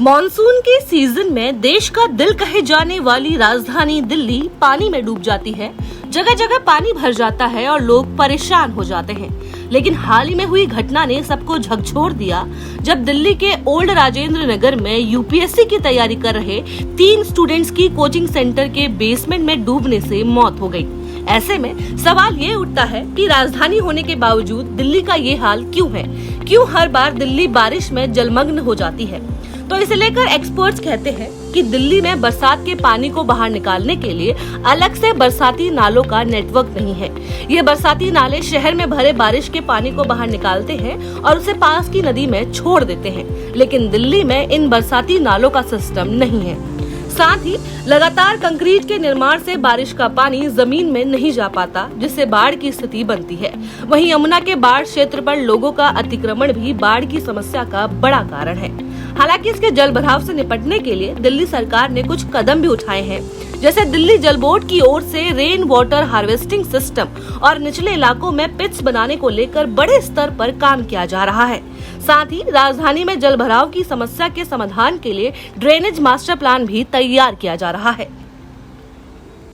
Monsoon के season में देश का दिल कहे जाने वाली राजधानी दिल्ली पानी में डूब जाती है। जगह जगह पानी भर जाता है और लोग परेशान हो जाते हैं। लेकिन हाल ही में हुई घटना ने सबको झकझोर दिया, जब दिल्ली के ओल्ड राजेंद्र नगर में यूपीएससी की तैयारी कर रहे 3 स्टूडेंट्स की कोचिंग सेंटर के बेसमेंट में डूबने से मौत हो गई। ऐसे में सवाल ये उठता है कि राजधानी होने के बावजूद दिल्ली का ये हाल क्यों है? क्यों हर बार दिल्ली बारिश में जलमग्न हो जाती है? तो इसे लेकर एक्सपर्ट्स कहते हैं कि दिल्ली में बरसात के पानी को बाहर निकालने के लिए अलग से बरसाती नालों का नेटवर्क नहीं है। ये बरसाती नाले शहर में भरे बारिश के पानी को बाहर निकालते हैं और उसे पास की नदी में छोड़ देते हैं, लेकिन दिल्ली में इन बरसाती नालों का सिस्टम नहीं है। साथ ही लगातार कंक्रीट के निर्माण से बारिश का पानी जमीन में नहीं जा पाता, जिससे बाढ़ की स्थिति बनती है। वहीं यमुना के बाढ़ क्षेत्र पर लोगों का अतिक्रमण भी बाढ़ की समस्या का बड़ा कारण है। हालांकि इसके जल भराव से निपटने के लिए दिल्ली सरकार ने कुछ कदम भी उठाए हैं, जैसे दिल्ली जल बोर्ड की ओर से रेन वाटर हार्वेस्टिंग सिस्टम और निचले इलाकों में पिट्स बनाने को लेकर बड़े स्तर पर काम किया जा रहा है। साथ ही राजधानी में जल भराव की समस्या के समाधान के लिए ड्रेनेज मास्टर प्लान भी तैयार किया जा रहा है।